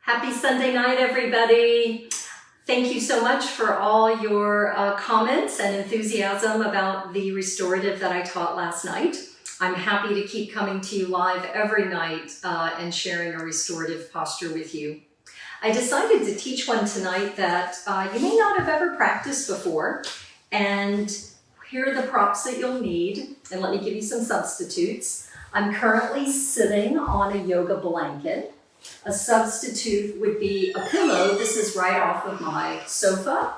Happy Sunday night, everybody. Thank you so much for all your comments and enthusiasm about the restorative that I taught last night. I'm happy to keep coming to you live every night and sharing a restorative posture with you. I decided to teach one tonight that you may not have ever practiced before, and here are the props that you'll need, and let me give you some substitutes. I'm currently sitting on a yoga blanket. A substitute would be a pillow. This is right off of my sofa.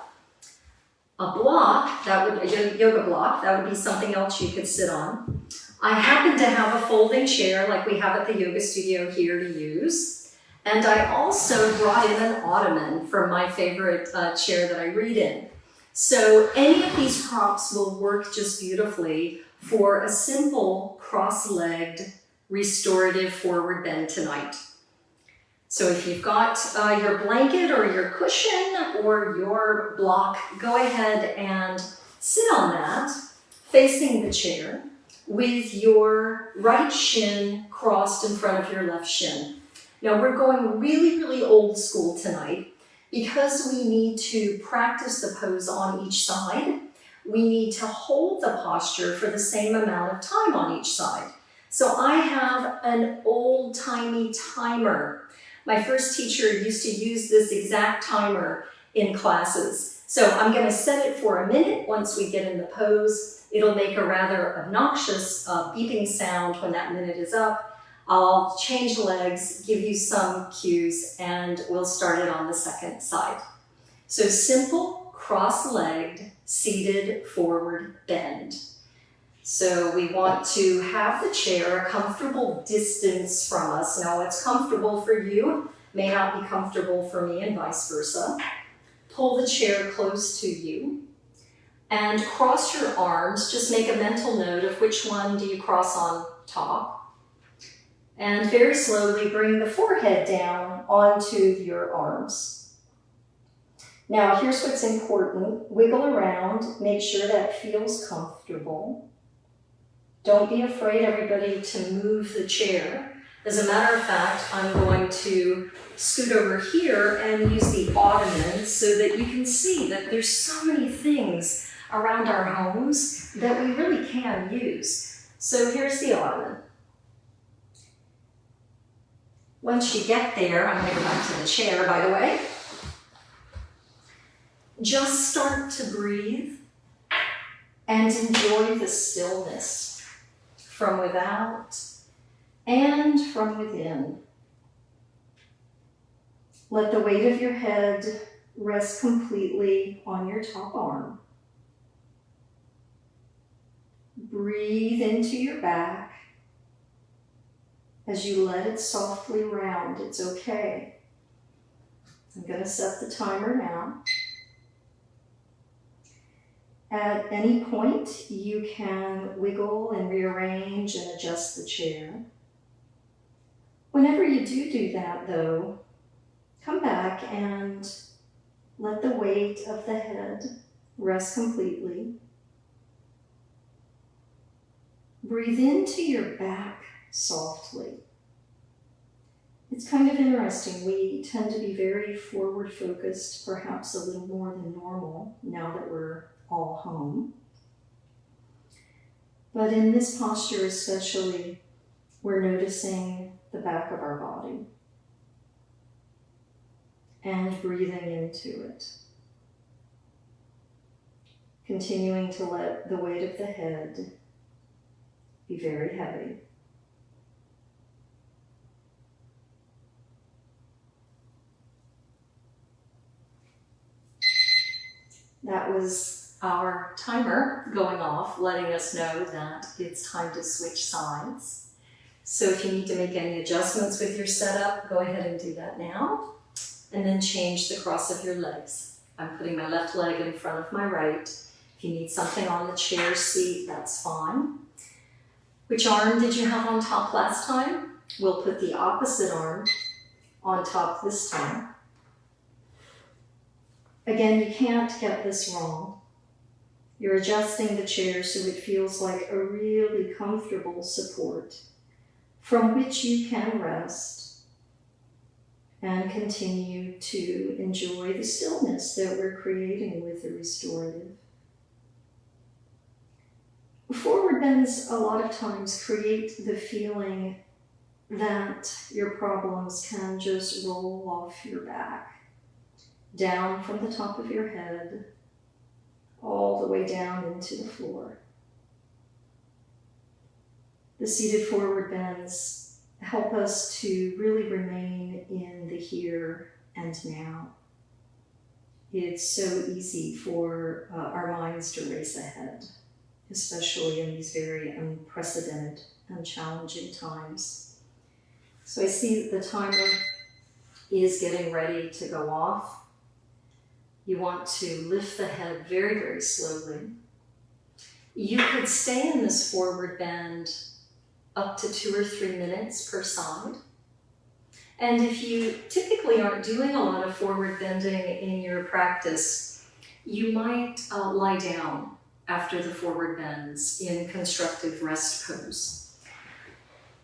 A block, a yoga block, that would be something else you could sit on. I happen to have a folding chair like we have at the yoga studio here to use. And I also brought in an ottoman from my favorite chair that I read in. So any of these props will work just beautifully for a simple cross-legged restorative forward bend tonight. So if you've got your blanket or your cushion or your block, go ahead and sit on that, facing the chair, with your right shin crossed in front of your left shin. Now we're going really, really old school tonight because we need to practice the pose on each side. We need to hold the posture for the same amount of time on each side. So I have an old-timey timer. My first teacher used to use this exact timer in classes. So I'm going to set it for a minute. Once we get in the pose, it'll make a rather obnoxious beeping sound when that minute is up. I'll change legs, give you some cues, and we'll start it on the second side. So simple, cross-legged, seated forward bend. So we want to have the chair a comfortable distance from us. Now what's comfortable for you may not be comfortable for me, and vice versa. Pull the chair close to you and cross your arms. Just make a mental note of which one do you cross on top. And very slowly bring the forehead down onto your arms. Now here's what's important. Wiggle around, make sure that feels comfortable. Don't be afraid, everybody, to move the chair. As a matter of fact, I'm going to scoot over here and use the ottoman so that you can see that there's so many things around our homes that we really can use. So here's the ottoman. Once you get there, I'm going to go back to the chair, by the way. Just start to breathe and enjoy the stillness from without and from within. Let the weight of your head rest completely on your top arm. Breathe into your back as you let it softly round. It's okay. I'm going to set the timer now. At any point, you can wiggle and rearrange and adjust the chair. Whenever you do that, though, come back and let the weight of the head rest completely. Breathe into your back softly. It's kind of interesting. We tend to be very forward focused, perhaps a little more than normal now that we're all home. But in this posture especially, we're noticing the back of our body and breathing into it. Continuing to let the weight of the head be very heavy. That was our timer going off, letting us know that it's time to switch sides. So if you need to make any adjustments with your setup, go ahead and do that now. And then change the cross of your legs. I'm putting my left leg in front of my right. If you need something on the chair seat, that's fine. Which arm did you have on top last time? We'll put the opposite arm on top this time. Again, you can't get this wrong. You're adjusting the chair so it feels like a really comfortable support from which you can rest and continue to enjoy the stillness that we're creating with the restorative. Forward bends a lot of times create the feeling that your problems can just roll off your back, down from the top of your head, all the way down into the floor. The seated forward bends help us to really remain in the here and now. It's so easy for our minds to race ahead, especially in these very unprecedented and challenging times. So I see that the timer is getting ready to go off. You want to lift the head very, very slowly. You could stay in this forward bend up to 2 or 3 minutes per side. And if you typically aren't doing a lot of forward bending in your practice, you might lie down after the forward bends in constructive rest pose.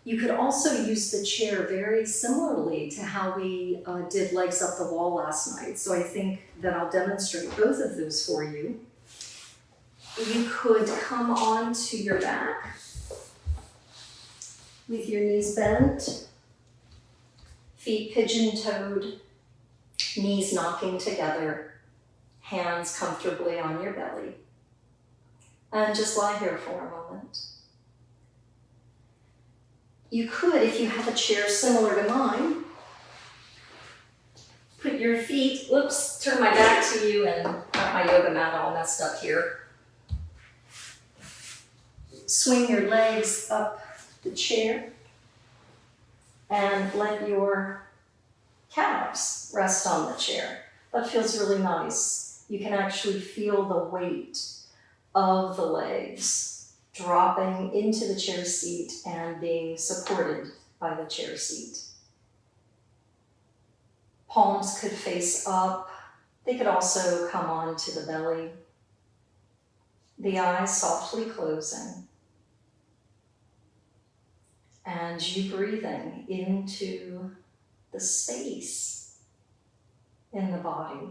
You could also use the chair very similarly to how we did legs up the wall last night. So I think that I'll demonstrate both of those for you. You could come onto your back with your knees bent, feet pigeon-toed, knees knocking together, hands comfortably on your belly. And just lie here for a moment. You could, if you have a chair similar to mine, put your feet, turn my back to you and got my yoga mat all messed up here. Swing your legs up the chair and let your calves rest on the chair. That feels really nice. You can actually feel the weight of the legs dropping into the chair seat and being supported by the chair seat. Palms could face up. They could also come onto the belly. The eyes softly closing. And you breathing into the space in the body.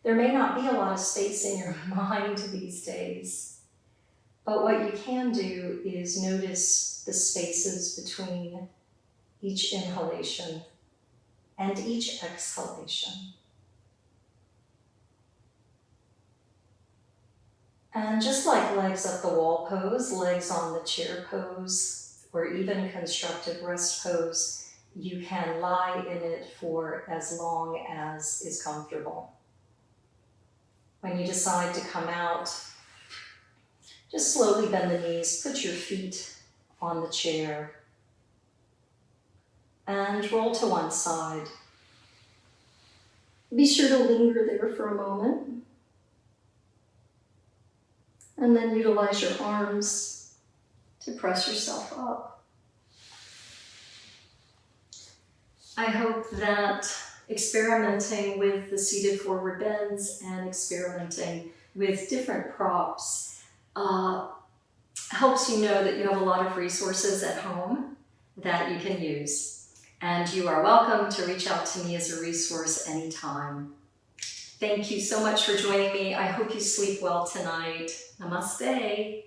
There may not be a lot of space in your mind these days, but what you can do is notice the spaces between each inhalation and each exhalation. And just like legs up the wall pose, legs on the chair pose, or even constructive rest pose, you can lie in it for as long as is comfortable. When you decide to come out, just slowly bend the knees, put your feet on the chair, and roll to one side. Be sure to linger there for a moment, and then utilize your arms to press yourself up. I hope that experimenting with the seated forward bends and experimenting with different props helps you know that you have a lot of resources at home that you can use. And you are welcome to reach out to me as a resource anytime. Thank you so much for joining me. I hope you sleep well tonight. Namaste.